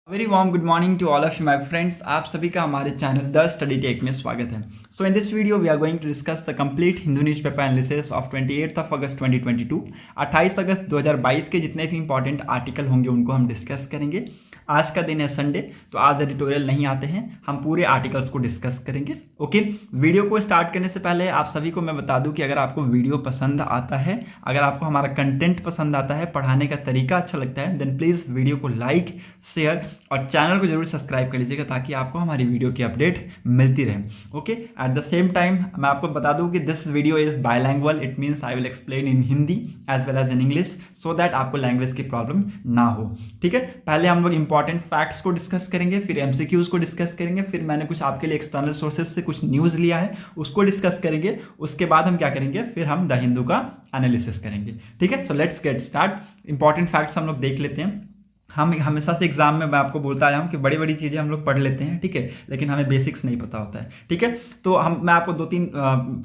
Very warm good morning to all of you my friends. आप सभी का हमारे चैनल द स्टडी टेक में स्वागत है। So in this video we are going to discuss the complete Hindu newspaper analysis of 28 अगस्त 2022। 28 अगस्त 2022 के जितने भी इंपॉर्टेंट आर्टिकल होंगे उनको हम डिस्कस करेंगे। आज का दिन है संडे, तो आज एडिटोरियल नहीं आते हैं, हम पूरे आर्टिकल्स को डिस्कस करेंगे। ओके, वीडियो को स्टार्ट करने से पहले आप सभी को मैं बता दूं कि अगर आपको वीडियो पसंद आता है, अगर आपको हमारा कंटेंट पसंद आता है, पढ़ाने का तरीका अच्छा लगता है, देन प्लीज़ वीडियो को लाइक, शेयर और चैनल को जरूर सब्सक्राइब कर लीजिएगा ताकि आपको हमारी वीडियो की अपडेट मिलती रहे। Okay, at the same time मैं आपको बता दूं कि this video is bilingual, it means I will explain in Hindi as well as in English so that आपको लैंग्वेज की प्रॉब्लम ना हो। ठीक है, पहले हम लोग इंपॉर्टेंट फैक्ट्स को डिस्कस करेंगे, फिर एमसीक्यूज को डिस्कस करेंगे, फिर मैंने कुछ आपके लिए एक्सटर्नल सोर्सेज से कुछ न्यूज़ लिया है उसको डिस्कस करेंगे। उसके बाद हम क्या करेंगे, फिर हम द हिंदू का एनालिसिस करेंगे। ठीक है, so let's get start. Important facts हम लोग देख लेते हैं। हम हमेशा से एग्जाम में मैं आपको बोलता आया हूँ कि बड़ी बड़ी चीज़ें हम लोग पढ़ लेते हैं, ठीक है, लेकिन हमें बेसिक्स नहीं पता होता है। ठीक है, तो मैं आपको 2-3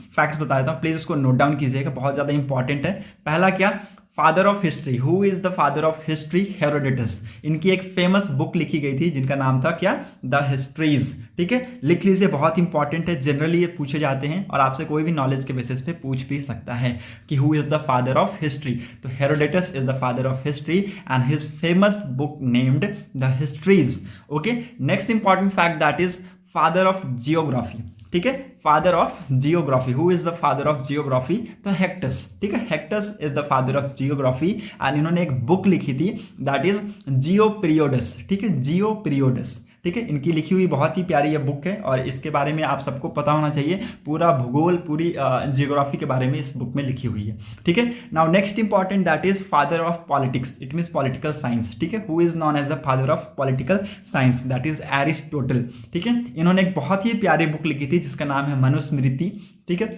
फैक्ट्स बता देता हूँ, प्लीज़ उसको नोट डाउन कीजिएगा, बहुत ज़्यादा इंपॉर्टेंट है। पहला क्या, father of history, who is the father of history? Herodotus. इनकी एक फेमस बुक लिखी गई थी जिनका नाम था क्या, द हिस्ट्रीज। ठीक है, लिख लीजिए, बहुत इंपॉर्टेंट है, जनरली ये पूछे जाते हैं और आपसे कोई भी नॉलेज के बेसिस पे पूछ भी सकता है कि who is the father of history. तो Herodotus is the father of history and his famous book named the histories. Okay, next important fact that is father of geography. ठीक है, father of geography, who is the father of geography? तो Hecataeus. ठीक है, Hecataeus is the father of geography and इन्होंने एक book लिखी थी that is geo पीरियोडस। ठीक है, जियो पीरियोडस। ठीक है, इनकी लिखी हुई बहुत ही प्यारी ये बुक है और इसके बारे में आप सबको पता होना चाहिए, पूरा भूगोल, पूरी जियोग्राफी के बारे में इस बुक में लिखी हुई है। ठीक है, now next important that is father of politics, it means political science. ठीक है, who is known as the father of political science? That is Aristotle. ठीक है, इन्होंने एक बहुत ही प्यारी बुक लिखी थी जिसका नाम है मनुस्मृति। ठीक है,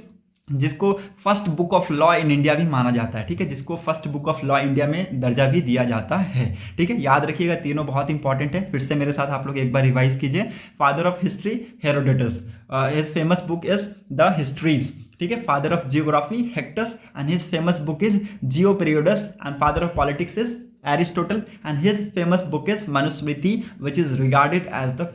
जिसको first book of law in India भी माना जाता है। ठीक है, जिसको first book of law India में दर्जा भी दिया जाता है। ठीक है, याद रखिएगा, तीनों बहुत इंपॉर्टेंट है। फिर से मेरे साथ आप लोग एक बार रिवाइज कीजिए। Father of history Herodotus, his famous book is the histories. ठीक है, father of geography Hecataeus and his famous book is geo periodos and father of politics is Aristotle and his famous book is Manusmriti, which is regarded as the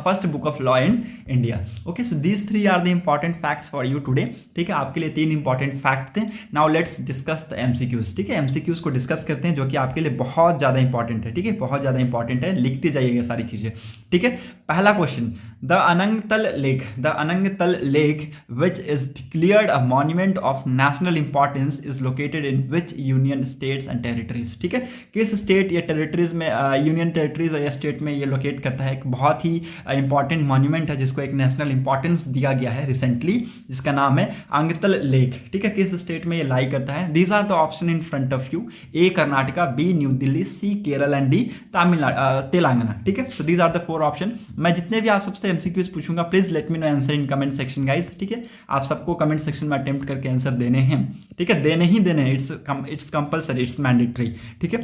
first book of law in India. Okay, so these three are the important facts for you today. ठीक है, आपके लिए 3 important fact थे। Now let's discuss the MCQs। ठीक है, MCQs को discuss करते हैं जो कि आपके लिए बहुत ज़्यादा इंपॉर्टेंट है। ठीक है, बहुत ज़्यादा इंपॉर्टेंट है, लिखते जाइएगा सारी चीज़ें। ठीक है, पहला question, the Anangtal lake, the Anangtal lake which is declared a monument of national importance is located in which union states and territories? ठीक है, किस स्टेट या टेरिटरीज में, यूनियन टेरिटरीज या स्टेट में ये लोकेट करता है? एक बहुत ही इंपॉर्टेंट मॉन्यूमेंट है जिसको एक नेशनल इंपॉर्टेंस दिया गया है रिसेंटली, जिसका नाम है अंगतल लेक। ठीक है, किस स्टेट में ये लाई करता है? These are the option in front of you. A Karnataka, B New Delhi, C Kerala and D Telangana. ठीक है, so these are the 4 option. मैं जितने भी आप सबसे एमसीक्यूज पूछूंगा, please let me know answer in comment section guys. ठीक है, आप सबको कमेंट सेक्शन में अटेम्प्ट करके आंसर देने हैं। ठीक है, देने ही देने हैं, इट्स कंपल्सरी, इट्स मैंडेटरी। ठीक है,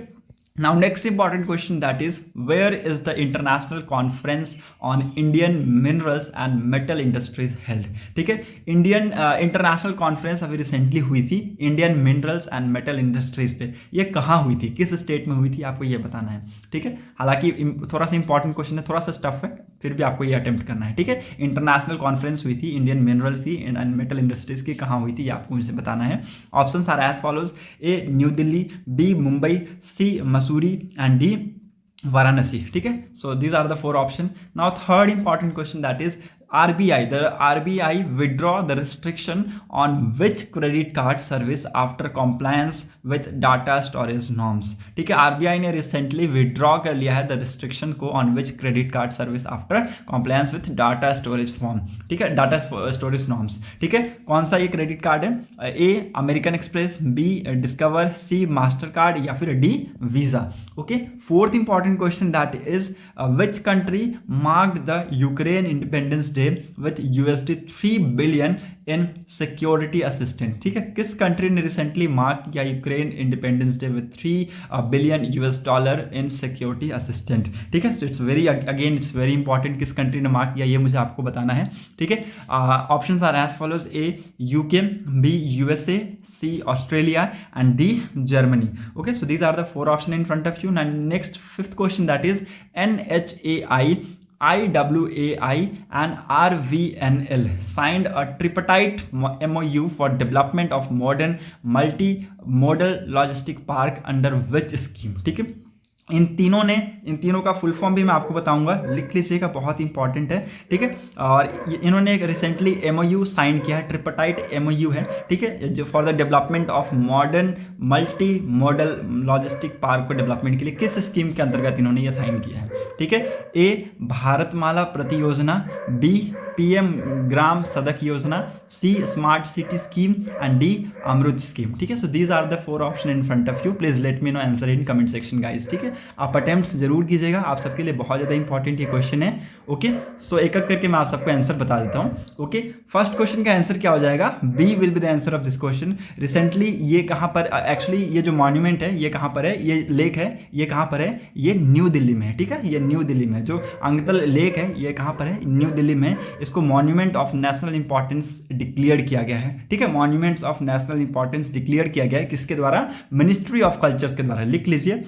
now next important question that is, where is the international conference on Indian minerals and metal industries held? ठीक है, इंडियन इंटरनेशनल कॉन्फ्रेंस अभी रिसेंटली हुई थी Indian minerals and metal industries पे। ये कहाँ हुई थी, किस स्टेट में हुई थी, आपको ये बताना है। ठीक है, हालांकि थोड़ा सा इंपॉर्टेंट क्वेश्चन है, थोड़ा सा स्टफ है, फिर भी आपको ये अटेम्प्ट करना है। ठीक है, इंटरनेशनल कॉन्फ्रेंस हुई थी इंडियन मिनरल्स की एंड मेटल इंडस्ट्रीज की, कहाँ हुई थी ये आपको मुझे बताना है। Option are as follows, A New Delhi, B Mumbai, C Mussoorie and D Varanasi. ठीक है, so these are the 4 option. Now third important question that is RBI, the RBI withdraw the restriction on which credit card service after compliance with data storage norms? ठीक है, RBI ने recently withdraw कर लिया है the restriction को on which credit card service after compliance with data storage form. ठीक है, data storage norms. ठीक है, कौन सा ये क्रेडिट कार्ड है? ए अमेरिकन एक्सप्रेस, बी डिस्कवर, सी मास्टर कार्ड या फिर D visa. Okay, fourth important question that is which country marked the Ukraine independence day with $3 billion in security assistant. ठीक है, किस कंट्री ने रिसेंटली मार्क किया Ukraine independence day with $3 billion in security assistant. ठीक है, so it's very important, किस country ने mark किया ये मुझे आपको बताना है। ठीक है, options are as follows: A UK, B USA, C Australia, and D Germany. Okay, so these are the 4 options in front of you. Now next, fifth question, that is NHAI, IWAI and RVNL signed a tripartite MOU for development of modern multi-modal logistic park under which scheme? ठीक है, इन तीनों का full form भी मैं आपको बताऊंगा, लिख लीजिएगा, बहुत इंपॉर्टेंट है। ठीक है, और इन्होंने एक रिसेंटली MOU साइन किया है, ट्रिपटाइट MOU है। ठीक है, जो for the development of modern multi modal logistic park को डेवलपमेंट के लिए किस स्कीम के अंतर्गत इन्होंने ये साइन किया है? ठीक है, ए भारतमाला प्रति योजना, B PM Gram Sadak Yojana, C smart city scheme and D Amrut scheme. ठीक है, so these are the 4 option in front of you. Please let me know answer in comment section guys. ठीक है, आप अटेम्प्ट जरूर कीजिएगा, आप सबके लिए बहुत ज़्यादा इंपॉर्टेंट ये क्वेश्चन है। ओके, सो एक एक करके मैं आप सबको आंसर बता देता हूँ। ओके, फर्स्ट क्वेश्चन का आंसर क्या हो जाएगा? B will be the answer of this question. Recently ये कहाँ पर, एक्चुअली ये जो मॉन्यूमेंट है ये कहाँ पर है, ये लेक है, ये कहाँ पर है? ये न्यू दिल्ली में है। ठीक है, ये न्यू दिल्ली में जो अंगतल लेक है ये कहाँ पर है? न्यू दिल्ली में। इसको monument of national importance declare किया गया है। ठीक है, monuments of national importance declare किया गया है किसके द्वारा? मिनिस्ट्री ऑफ कल्चर्स के द्वारा। लिख लीजिए,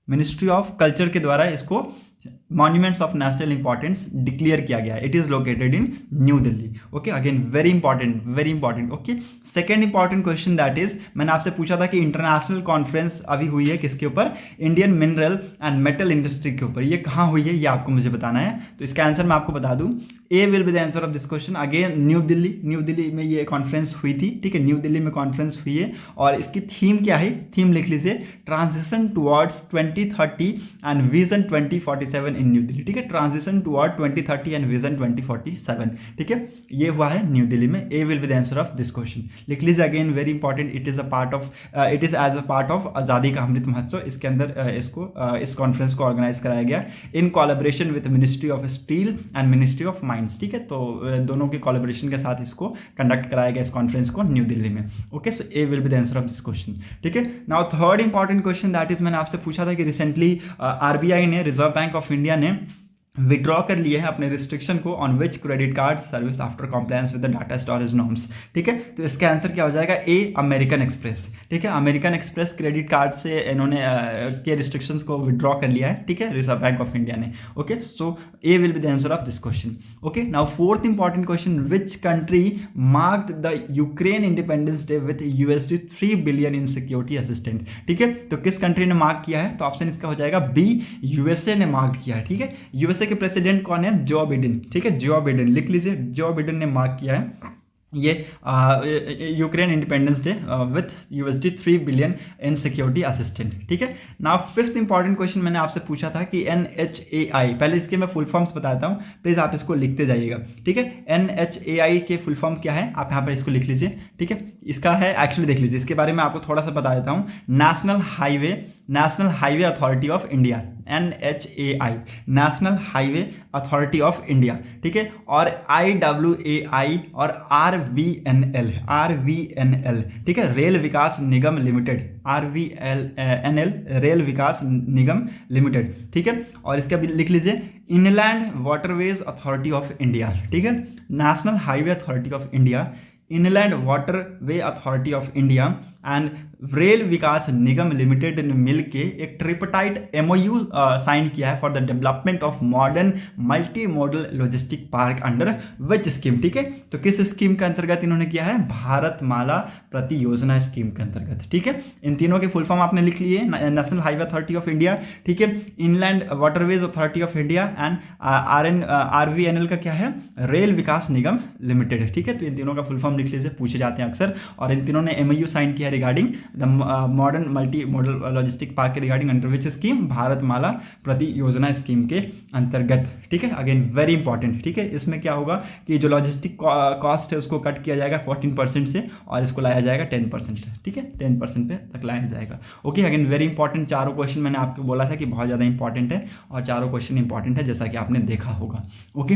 मिनिस्ट्री ऑफ कल्चर के द्वारा इसको monuments of national importance declare किया गया है। It is located in New Delhi. Okay, again very important. Okay, second important question that is, मैंने आपसे पूछा था कि इंटरनेशनल कॉन्फ्रेंस अभी हुई है किसके ऊपर? Indian mineral and metal industry के ऊपर। ये कहाँ हुई है ये आपको मुझे बताना है। तो इसका आंसर मैं आपको बता दूं, A will be the answer of this question. Again New Delhi में ये कॉन्फ्रेंस हुई थी। ठीक है, न्यू दिल्ली में कॉन्फ्रेंस हुई है और इसकी थीम क्या है? थीम लिख लीजिए, transition towards 2030 and vision 2047 in New Delhi. ठीक है, ट्रांजिशन टुवर्ड 2030 एंड विजन 2047। ठीक है, ये हुआ है न्यू दिल्ली में। A will be the answer of this question. लिख लीजिए, again very important, it is as a part of Azadi ka Amrit महोत्सव। इसके अंदर इस कॉन्फ्रेंस को ऑर्गेनाइज कराया गया in collaboration with ministry of steel and ministry of mines. ठीक है, तो दोनों के कोलैबोरेशन के साथ इसको कंडक्ट कराया गया इस कॉन्फ्रेंस को न्यू दिल्ली में। Okay, so A will be the answer of this question. ठीक है, now third important question that is, मैंने आपसे पूछा था कि रिसेंटली RBI ने, रिजर्व बैंक ऑफ इंडिया ने विड्रॉ कर लिए हैं अपने रिस्ट्रिक्शन को on which credit card service after compliance with the data storage norms. ठीक है, तो इसका आंसर क्या हो जाएगा? ए अमेरिकन एक्सप्रेस। ठीक है, अमेरिकन एक्सप्रेस क्रेडिट कार्ड से इन्होंने के रिस्ट्रिक्शंस को विड्रॉ कर लिया है। ठीक है, रिजर्व बैंक ऑफ इंडिया ने। Okay, so A will be the answer of this question. Okay, now fourth important question, which country marked the Ukraine independence day with $3 billion in security assistant? ठीक है, तो किस country ने mark किया है? तो option इसका हो जाएगा बी, यूएसए ने मार्क किया है। ठीक है, यूएसए के प्रेसिडेंट कौन है? Joe Biden. ठीक है, जो बिडेन, लिख लीजिए, जो बिडेन ने मार्क किया है ये Ukraine independence day with $3 billion in security assistant. ठीक है, नाउ फिफ्थ इंपॉर्टेंट क्वेश्चन मैंने आपसे पूछा था कि NHAI, पहले इसके मैं फुल फॉर्म्स बताता हूँ, प्लीज आप इसको लिखते जाइएगा। ठीक है, NHAI के फुल फॉर्म क्या है आप यहाँ पर इसको लिख लीजिए। ठीक है, इसका है, एक्चुअली देख लीजिए, इसके बारे में आपको थोड़ा सा बता देता हूँ। National highway authority of India, NHAI, national highway authority of India. ठीक है, और IWAI और RVNL। ठीक है, रेल विकास निगम लिमिटेड, RVNL, रेल विकास निगम लिमिटेड। ठीक है, और इसका भी लिख लीजिए, inland waterways authority of India. ठीक है, national highway authority of India, inland waterway authority of India and rail Vikas Nigam limited ने मिलके एक ट्रिपटाइट MOU साइन किया है for the development of modern multi modal logistic park under which scheme? ठीक है, तो किस स्कीम के अंतर्गत इन्होंने किया है? भारतमाला प्रति योजना स्कीम के अंतर्गत। ठीक है, इन तीनों के फुल फॉर्म आपने लिख लिए, national highway authority of India, ठीक है, inland waterways authority of India and RVNL का क्या है? रेल विकास निगम लिमिटेड। ठीक है, तो इन तीनों का फुल फॉर्म लिख लीजिए, पूछे जाते हैं अक्सर। और इन तीनों ने MOU साइन किया regarding the modern multi modal logistic park के regarding, under which scheme, Bharatmala प्रति योजना स्कीम के अंतर्गत। ठीक है, अगेन वेरी इंपॉर्टेंट। ठीक है, इसमें क्या होगा कि जो लॉजिस्टिक कॉस्ट है उसको कट किया जाएगा 14% से और इसको लाया जाएगा 10%। ठीक है, 10% पे तक लाया जाएगा। Okay, again very important. चारों क्वेश्चन मैंने आपको बोला था कि बहुत ज़्यादा इंपॉर्टेंट है और चारों क्वेश्चन इंपॉर्टेंट है जैसा कि आपने देखा होगा। Okay,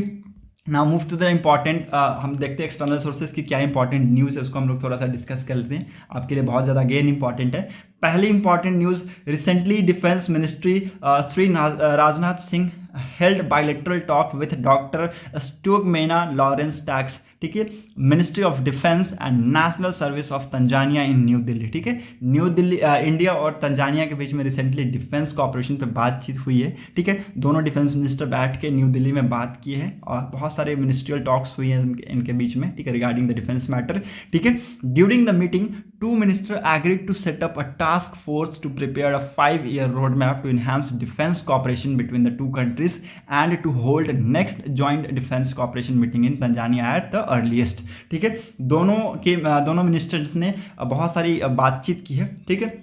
now move to the important, हम देखते हैं एक्सटर्नल सोर्सेज की क्या इंपॉर्टेंट न्यूज़ है, उसको हम लोग थोड़ा सा डिस्कस कर लेते हैं। आपके लिए बहुत ज़्यादा अगेन इंपॉर्टेंट है। पहली important news, recently defence ministry Shri Rajnath Singh held bilateral talk with doctor Stergomena Lawrence Tax. ठीक है, ministry of defence and national service of Tanzania in New Delhi. ठीक है, न्यू दिल्ली इंडिया और तंजानिया के बीच में रिसेंटली डिफेंस कॉपरेशन पे बातचीत हुई है। ठीक है, दोनों डिफेंस मिनिस्टर बैठ के न्यू दिल्ली में बात की है और बहुत सारे मिनिस्ट्रियल टॉक्स हुई हैं इनके बीच में। ठीक है, रिगार्डिंग द डिफेंस मैटर। ठीक है, during the meeting two ministers agreed to set up a task force to prepare a 5-year roadmap to enhance defense cooperation between the two countries and to hold next joint defense cooperation meeting in Tanzania at the earliest। ठीक है, दोनों ministers ने बहुत सारी बातचीत की है। ठीक है,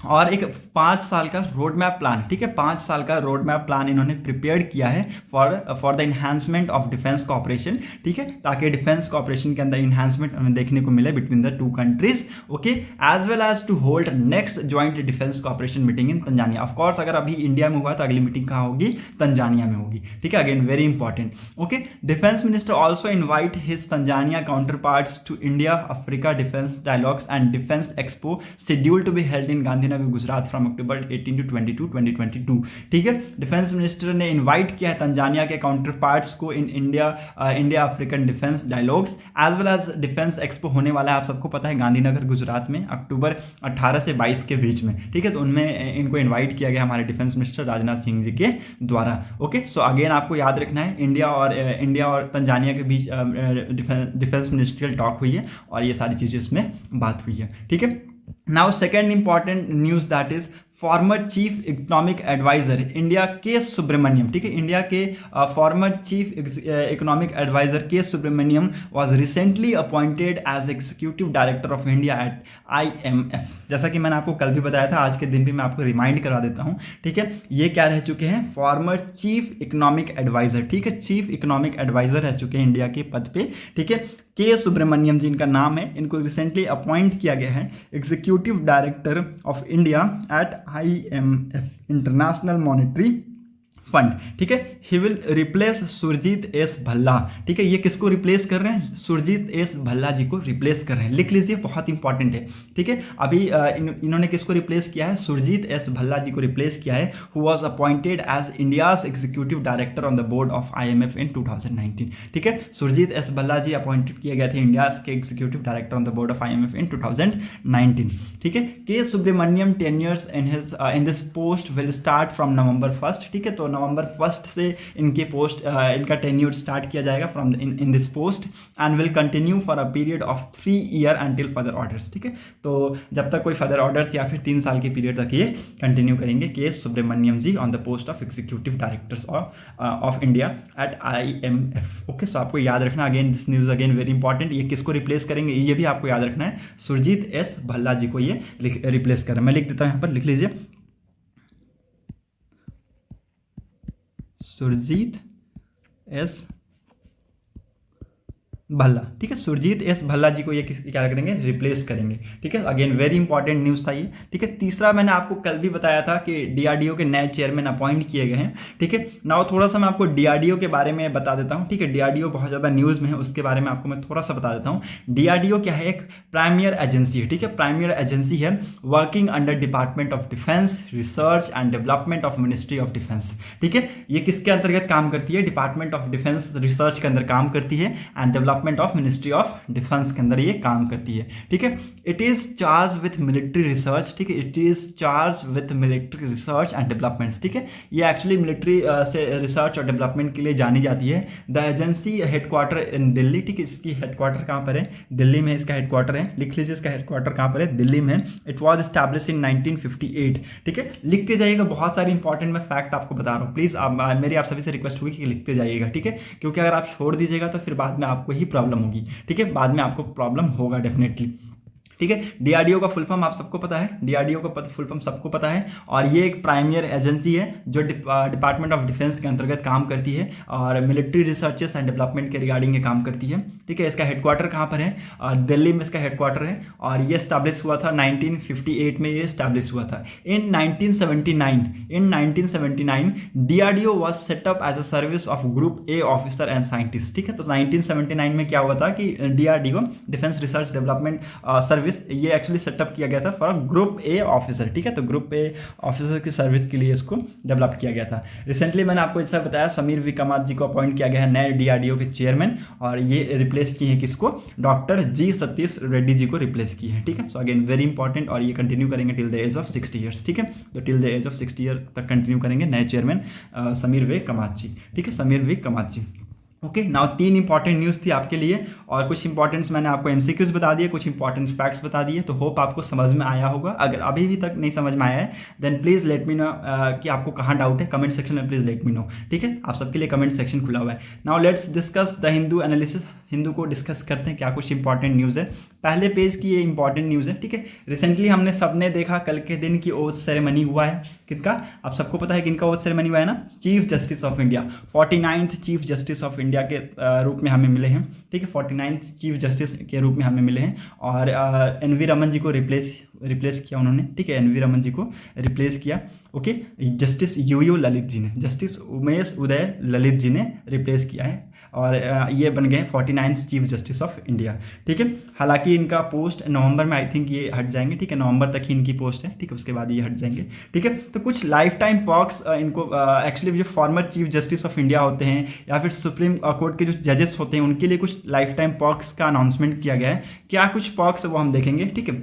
और एक 5 साल का रोड मैप प्लान, ठीक है, 5 साल का रोड मैप प्लान इन्होंने प्रिपेयर किया है for the enhancement of defence cooperation. ठीक है, ताकि डिफेंस कॉपरेशन के अंदर इन्हांसमेंट हमें देखने को मिले between the two countries. Okay, as well as to hold next joint defence cooperation meeting in Tanzania. Of course अगर अभी इंडिया में हुआ तो अगली मीटिंग कहाँ होगी? तंजानिया में होगी। ठीक है, again very important. Okay, defence minister also invite his Tanzania counterparts to India Africa defence dialogues and defence expo schedule to be held in Gandhinagar Gujarat from October 18 to 22, 2022। ठीक है, डिफेंस मिनिस्टर ने invite किया है Tanzania के counter parts को in India African defence dialogues as well as defence expo होने वाला है, आप सबको पता है, गांधीनगर गुजरात में अक्टूबर 18 से 22 के बीच में। ठीक है, तो उनमें इनको इन्वाइट किया गया हमारे डिफेंस मिनिस्टर राजनाथ सिंह जी के द्वारा। ओके, सो अगेन आपको याद रखना है इंडिया और तंजानिया के बीच डिफेंस मिनिस्ट्रियल टॉक हुई है और ये सारी चीज़ें इसमें बात हुई है। ठीक है, now second important news that is former chief economic advisor India K Subramanian. ठीक है, इंडिया के farmer chief economic advisor K Subramanian was recently appointed as executive director of India at IMF। जैसा कि मैंने आपको कल भी बताया था, आज के दिन भी मैं आपको रिमाइंड करा देता हूं। ठीक है, ये क्या रह चुके हैं? Former chief economic advisor. ठीक है, चीफ इकोनॉमिक एडवाइजर रह चुके हैं इंडिया के पद पे। ठीक है, के सुब्रमण्यम जी इनका नाम है, इनको रिसेंटली अपॉइंट किया गया है executive director of India at IMF international monetary fund. ठीक है, he will replace Surjit S Bhalla. ठीक है, ये किसको रिप्लेस कर रहे हैं? सुरजीत एस भल्ला जी को रिप्लेस कर रहे हैं, लिख लीजिए, बहुत इंपॉर्टेंट है। ठीक है, अभी इन्होंने किसको रिप्लेस किया है? सुरजीत एस भल्ला जी को रिप्लेस किया है, who was appointed as India's executive director on the board of IMF in 2019। ठीक है, सुरजीत एस भल्ला जी अपॉइंटेड किए गए थे इंडियाज के executive director on the board of IMF in 2019। ठीक है, K Subramanian tenures in this post will start from November 1। ठीक है, तो नवंबर 1 से इनका टेन्यूर स्टार्ट किया जाएगा from in this post and will continue for a period of 3 years until further orders. ठीक है, तो जब तक कोई फर्दर ऑर्डर्स या फिर 3 साल के पीरियड तक ये कंटिन्यू करेंगे K Subramanian ji on the post of executive directors of India at IMF। Okay, so आपको याद रखना, again this news again very important. ये किसको रिप्लेस करेंगे ये भी आपको याद रखना है, सुरजीत एस भल्ला जी को ये रिप्लेस करें। मैं लिख देता हूं, यहाँ पर लिख लीजिए, सुरजीत एस भल्ला। ठीक है, सुरजीत एस भल्ला जी को ये क्या करेंगे? रिप्लेस करेंगे। ठीक है, अगेन वेरी इंपॉर्टेंट न्यूज़ था ये। ठीक है, तीसरा मैंने आपको कल भी बताया था कि DRDO के नए चेयरमैन अपॉइंट किए गए हैं। ठीक है, नाउ थोड़ा सा मैं आपको DRDO के बारे में बता देता हूँ। ठीक है, DRDO बहुत ज़्यादा न्यूज़ में है, उसके बारे में आपको मैं थोड़ा सा बता देता हूँ। DRDO क्या है? एक प्राइमियर एजेंसी है। ठीक है, प्राइमियर एजेंसी है working under department of defence research and development of ministry of defence. ठीक है, ये किसके अंतर्गत काम करती है? डिपार्टमेंट ऑफ डिफेंस रिसर्च के अंदर काम करती है and development of ministry of defence के अंदर ये काम करती है। ठीक है, it is charge with military research. ठीक है, it is charge with military research and developments. ठीक है, ये एक्चुअली मिलिट्री से रिसर्च और डेवलपमेंट के लिए जानी जाती है। The agency headquarter in Delhi. ठीक है, इसकी हेडक्वार्टर कहाँ पर है? दिल्ली में इसका हेडक्वार्टर है, लिख लीजिए, इसका हेडक्वार्टर कहाँ पर है? दिल्ली में। It was establish in 1958। ठीक है, लिखते जाइएगा, बहुत सारी इंपॉर्टेंट मैं फैक्ट आपको बता रहा हूँ। प्लीज मेरी आप सभी से रिक्वेस्ट हुई कि लिखते जाइएगा। ठीक है, क्योंकि अगर आप छोड़ दीजिएगा तो फिर बाद में आपको ही प्रॉब्लम होगी, ठीक है, बाद में आपको प्रॉब्लम होगा डेफिनेटली, ठीक है। डीआरडीओ का फुल फॉर्म आप सबको पता है, डीआरडीओ का फुल फॉर्म सबको पता है, और ये एक प्राइमियर एजेंसी है जो डिपार्टमेंट ऑफ डिफेंस के अंतर्गत काम करती है और मिलिट्री रिसर्चेस एंड डेवलपमेंट के रिगार्डिंग ये काम करती है, ठीक है। इसका हेडक्वार्टर कहाँ पर है? दिल्ली में इसका हेडक्वार्टर है, और ये स्टैब्लिश हुआ था 1958 में, ये स्टैब्लिश हुआ था। In 1979 DRDO was set up as a service of group A officer and scientist, ठीक है। तो 1979 में क्या हुआ था कि DRDO defence research development service ये एक्चुअली सेटअप किया गया था फॉर ग्रुप ए ऑफिसर, ठीक है। तो ग्रुप ए ऑफिसर की सर्विस के लिए इसको डेवलप किया गया था। रिसेंटली मैंने आपको ऐसा बताया समीर वी कामत जी को अपॉइंट किया गया है नए डीआरडीओ के चेयरमैन, और ये रिप्लेस किए हैं किसको? डॉक्टर जी सतीश रेड्डी जी को रिप्लेस किए हैं, ठीक है। सो अगेन वेरी इंपॉर्टेंट, और ये कंटिन्यू करेंगे till the age of 60 years, ठीक है। तो till the age of 60 year तक कंटिन्यू करेंगे नए चेयरमैन समीर वी कामत जी, ठीक है, Sameer V Kamat ji. Okay, now 3 important news थी आपके लिए, और कुछ इंपॉर्टेंट्स मैंने आपको एमसीक्यूज बता दिए, कुछ इंपॉर्टेंट फैक्ट्स बता दिए, तो होप आपको समझ में आया होगा। अगर अभी भी तक नहीं समझ में आया है then please let me know कि आपको कहाँ डाउट है, कमेंट सेक्शन में प्लीज़ लेट मी नो, ठीक है। आप सबके लिए कमेंट सेक्शन खुला हुआ है। Now let's discuss the Hindu analysis, Hindu को डिस्कस करते हैं क्या कुछ इंपॉर्टेंट न्यूज़ है। पहले पेज की ये इंपॉर्टेंट न्यूज़ है, ठीक है। रिसेंटली हमने सबने देखा कल के दिन की ओथ सेरेमनी हुआ है, किनका? आप सबको पता है किनका ओथ सेरेमनी हुआ है ना? Chief justice of India, 49th chief justice of India के रूप में हमें मिले हैं, ठीक है। 49th चीफ जस्टिस के रूप में हमें मिले हैं, और एन वी रमन जी को रिप्लेस किया उन्होंने, ठीक है। एन वी रमन जी को रिप्लेस किया, okay. Justice U Lalit ji ने, जस्टिस उमेश उदय ललित जी ने रिप्लेस किया है, और ये बन गए 49th chief justice of India, ठीक है। हालांकि इनका पोस्ट नवंबर में आई थिंक ये हट जाएंगे, ठीक है। नवंबर तक ही इनकी पोस्ट है, ठीक है, उसके बाद ये हट जाएंगे, ठीक है। तो कुछ लाइफ टाइम पॉक्स इनको एक्चुअली जो former chief justice of India होते हैं या फिर सुप्रीम कोर्ट के जो जजेस होते हैं उनके लिए कुछ लाइफ टाइम पॉक्स का अनाउंसमेंट किया गया है। क्या कुछ पॉक्स है वो हम देखेंगे, ठीक है।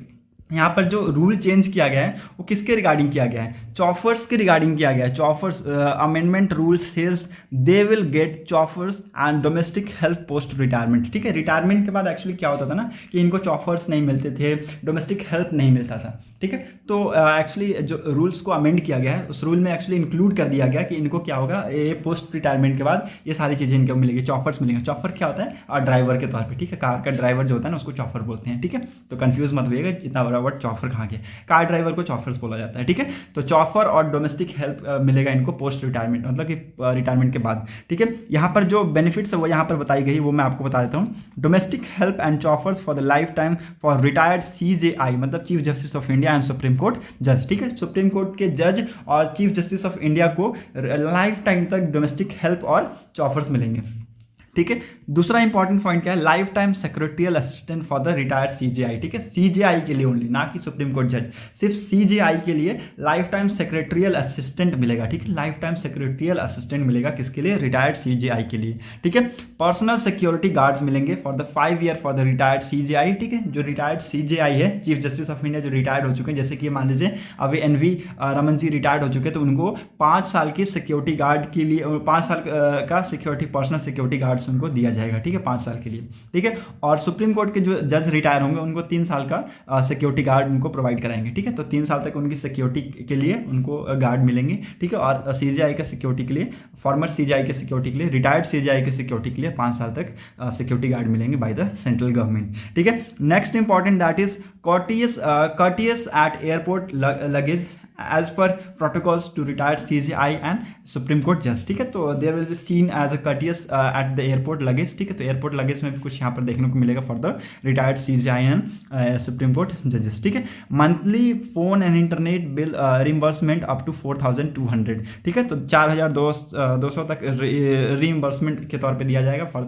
यहाँ पर जो रूल चेंज किया गया है वो किसके रिगार्डिंग किया गया है? चॉफर्स के रिगार्डिंग किया गया है। Chauffeurs amendment rule says they will get chauffeurs and domestic help post retirement, ठीक है। रिटायरमेंट के बाद एक्चुअली क्या होता था ना कि इनको चॉफर्स नहीं मिलते थे, डोमेस्टिक हेल्प नहीं मिलता था, ठीक है। तो एक्चुअली जो रूल्स को अमेंड किया गया है उस रूल में एक्चुअली इंक्लूड कर दिया गया कि इनको क्या होगा, ये पोस्ट रिटायरमेंट के बाद ये सारी चीज़ें इनको मिलेगी, चॉफर्स मिलेंगे। चॉफर क्या होता है? और ड्राइवर के तौर पर, ठीक है। कार का ड्राइवर जो होता है ना उसको चॉफर बोलते हैं, ठीक है। तो कंफ्यूज मत होइएगा, इतना बड़ा वर्ड चॉफर कहाँ गया, कार ड्राइवर को चॉफर्स बोला जाता है, ठीक है। तो चॉफर और डोमेस्टिक हेल्प मिलेगा इनको पोस्ट रिटायरमेंट, मतलब कि रिटायरमेंट के बाद, ठीक है। यहाँ पर जो बेनिफिट्स है वो यहाँ पर बताई गई, वो मैं आपको बता देता हूँ। Domestic help and chauffeurs for the lifetime for retired CJI, मतलब chief justice of India and supreme court जज, ठीक है। सुप्रीम कोर्ट के जज और चीफ जस्टिस ऑफ इंडिया को लाइफ टाइम तक डोमेस्टिक हेल्प और चॉफर्स मिलेंगे, ठीक है। दूसरा इंपॉर्टेंट पॉइंट क्या है? Life time secretarial assistant for the retired CJI, ठीक है। CJI के लिए ओनली, ना कि सुप्रीम कोर्ट जज, सिर्फ CJI के लिए लाइफ टाइम सेक्रेटरियल असिस्टेंट मिलेगा, ठीक है। लाइफ टाइम सेक्रेटरियल असिस्टेंट मिलेगा किसके लिए? रिटायर्ड CJI के लिए, ठीक है। पर्सनल सिक्योरिटी गार्ड्स मिलेंगे for the 5 year for the retired CJI, ठीक है। जो रिटायर्ड CJI है, चीफ जस्टिस ऑफ इंडिया, जो रिटायर्ड हो चुके हैं, जैसे कि मान लीजिए अभी NV रमन जी रिटायर्ड हो चुके हैं, तो उनको 5 साल की सिक्योरिटी गार्ड के लिए 5 साल का सिक्योरिटी पर्सनल सिक्योरिटी गार्ड उनको दिया जाएगा, ठीक है, 5 साल के लिए, ठीक है। और सुप्रीम कोर्ट के जो जज रिटायर होंगे उनको 3 साल का सिक्योरिटी गार्ड उनको प्रोवाइड कराएंगे, ठीक है। तो 3 साल तक उनकी सिक्योरिटी के लिए उनको गार्ड मिलेंगे, ठीक है। और CJI का सिक्योरिटी के लिए, फॉर्मर CJI के सिक्योरिटी के लिए, रिटायर्ड CJI के सिक्योरिटी के लिए 5 साल तक सिक्योरिटी गार्ड मिलेंगे बाय द सेंट्रल गवर्नमेंट, ठीक है। Next important that is courteous at airport luggage as per protocols to retired CJI and Supreme Court judge, ठीक है। तो there will be seen as a courteous at the airport luggage, ठीक है। तो airport luggage में भी कुछ यहाँ पर देखने को मिलेगा for the retired CJI and supreme court जजेस, ठीक है। Monthly phone and internet bill reimbursement up to 4200, ठीक है। तो 4200 तक रीइम्बर्समेंट के तौर पे दिया जाएगा for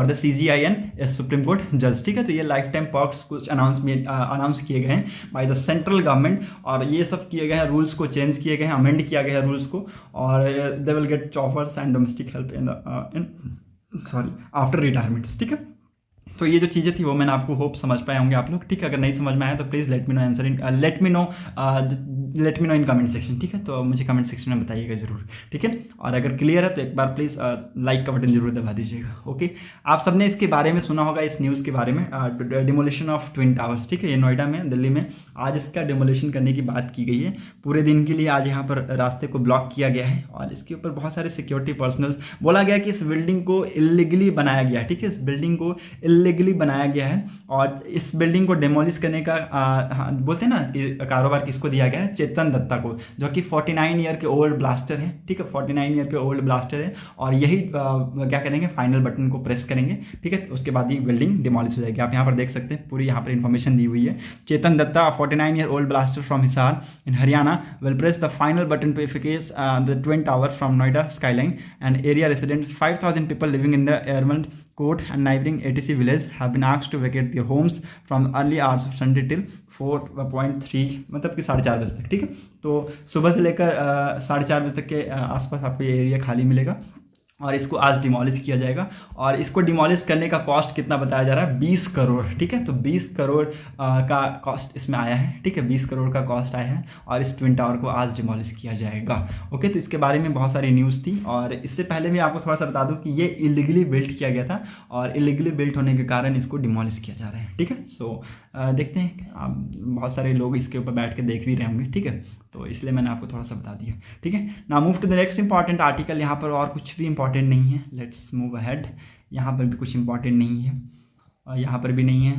the CJI and supreme court जज, ठीक है। तो ये लाइफ टाइम पर्क्स कुछ अनाउंस किए गए हैं बाय द सेंट्रल गवर्नमेंट, और ये सब किए गए हैं, रूल्स को चेंज किए गए हैं, अमेंड किया गया है रूल्स को, और they will get chauffeurs and domestic help in after retirement, ठीक है। तो ये जो चीज़ें थी वो मैंने आपको होप समझ पाए होंगे आप लोग, ठीक है। अगर नहीं समझ में आया तो please let me know answer in late me no in comment section, ठीक है। तो मुझे कमेंट सेक्शन में बताइएगा जरूर, ठीक है। और अगर क्लियर है तो एक बार प्लीज़ लाइक का बटन जरूर दबा दीजिएगा, ओके। आप सबने इसके बारे में सुना होगा, इस न्यूज़ के बारे में, डिमोलिशन ऑफ ट्विन टावर्स, ठीक है। ये नोएडा में, दिल्ली में आज इसका डिमोलिशन करने की बात की गई है। पूरे दिन के लिए आज यहाँ पर रास्ते को ब्लॉक किया गया है और इसके ऊपर बहुत सारे सिक्योरिटी पर्सनल्स, बोला गया कि इस बिल्डिंग को इलीगली बनाया गया है, ठीक है। इस बिल्डिंग को इलीगली बनाया गया है और इस बिल्डिंग को डेमोलिश करने का बोलते हैं ना कि कारोबार किसको दिया गया है, चेतन दत्ता को, जो कि 49 ईयर के ओल्ड ब्लास्टर है, ठीक है। 49 ईयर के ओल्ड ब्लास्टर है और यही क्या करेंगे, फाइनल बटन को प्रेस करेंगे, ठीक है। उसके बाद ये बिल्डिंग डिमोलिश हो जाएगी। आप यहाँ पर देख सकते हैं, पूरी यहाँ पर इन्फॉर्मेशन दी हुई है। Chetan Datta, 49 year old blaster from Hisar in Haryana, will press the final button to efface the twin tower from Noida skyline, and area residents 5,000 people living in the Airmond Court and neighboring ATC village have been asked to vacate their homes from early hours of Sunday till 4.3 मतलब कि 4:30 बजे तक, ठीक है। तो सुबह से लेकर 4:30 बजे तक के आसपास आपको ये एरिया खाली मिलेगा और इसको आज डिमोलिश किया जाएगा। और इसको डिमोलिश करने का कॉस्ट कितना बताया जा रहा है, 20 करोड़, ठीक है। तो 20 करोड़ का कॉस्ट इसमें आया है, ठीक है। 20 करोड़ का कॉस्ट आया है और इस ट्विन टावर को आज डिमोलिश किया जाएगा, ओके। तो इसके बारे में बहुत सारी न्यूज़ थी और इससे पहले भी आपको थोड़ा सा बता दूं कि ये इलीगली बिल्ड किया गया था और इलीगली बिल्ड होने के कारण इसको डिमोलिश किया जा रहा है, ठीक है। सो देखते हैं, आप बहुत सारे लोग इसके ऊपर बैठ के देख भी रहे होंगे, ठीक है। तो इसलिए मैंने आपको थोड़ा सा बता दिया, ठीक है ना। Move to the next important article. यहाँ पर और कुछ भी इंपॉर्टेंट नहीं है, लेट्स मूव अहेड। यहाँ पर भी कुछ इंपॉर्टेंट नहीं है और यहाँ पर भी नहीं है।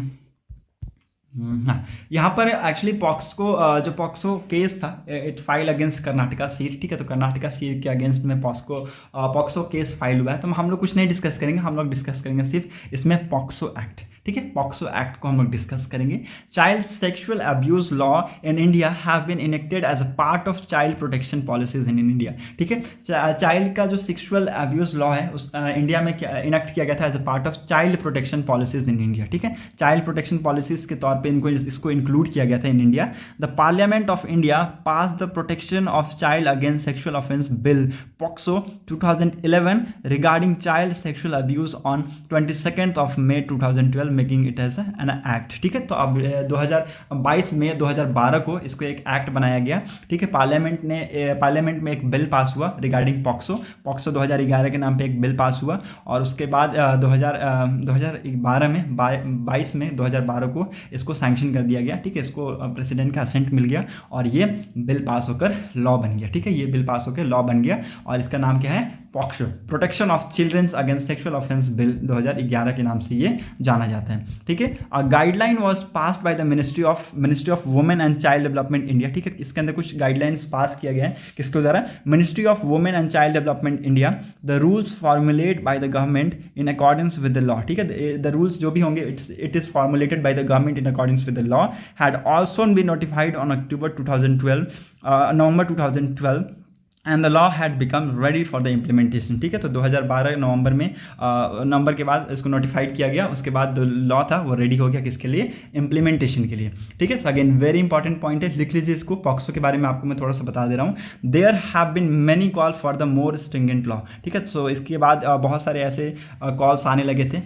हाँ, यहाँ पर एक्चुअली पॉक्सको जो पॉक्सो केस था, it file against Karnataka seat, ठीक है। तो कर्नाटका सीट के अगेंस्ट में पॉक्सो केस फाइल हुआ है। तो हम लोग कुछ नहीं डिस्कस करेंगे, हम लोग डिस्कस करेंगे सिर्फ इसमें पॉक्सो एक्ट, ठीक है। पॉक्सो एक्ट को हम लोग डिस्कस करेंगे। Child sexual abuse law in India have been enacted as a part of child protection policies in India, ठीक है। चाइल्ड का जो सेक्सुअल अब्यूज लॉ है उस इंडिया में इनेक्ट किया गया था as a part of child protection policies in India, ठीक है। चाइल्ड प्रोटेक्शन पॉलिसीज के तौर पे इसको इंक्लूड किया गया था in India. The parliament of India pass the protection of child against sexual offence bill POCSO 2011 regarding child sexual abuse on 22 of May 2012 making it as an act, ठीक है। तो अब 2022 में 2012 को इसको एक एक्ट बनाया गया, ठीक है। पार्लियामेंट में एक बिल पास हुआ रिगार्डिंग पॉक्सो 2011 के नाम पे एक बिल पास हुआ और उसके बाद 2012 को इसको सैंक्शन कर दिया गया, ठीक है। इसको प्रेसिडेंट का असेंट मिल गया और ये बिल पास होकर लॉ बन गया, ठीक है। ये बिल पास होकर लॉ बन गया और इसका नाम क्या है, POCSO, protection of childrens against sexual offence bill 2011 के नाम से ये जाना जाता है, ठीक है। Guideline was passed by the ministry of women and child development India, ठीक है। इसके अंदर कुछ गाइडलाइंस पास किया गया है, किसके द्वारा, ministry of women and child development India. The rules formulate by the government in accordance with the law, ठीक है। द रूल्स जो भी होंगे it is formulated by the government in accordance with the law had also been notified on November 2012 and the law had become ready for the implementation, ठीक है। तो 2012 नवंबर के बाद इसको नोटिफाइड किया गया, उसके बाद लॉ था वो रेडी हो गया किसके लिए, इम्प्लीमेंटेशन के लिए, ठीक है। So again very important point है, लिख लीजिए इसको। पॉक्सो के बारे में आपको मैं थोड़ा सा बता दे रहा हूँ। There have been many call for the more stringent law, ठीक है। सो इसके बाद बहुत सारे ऐसे कॉल्स आने लगे थे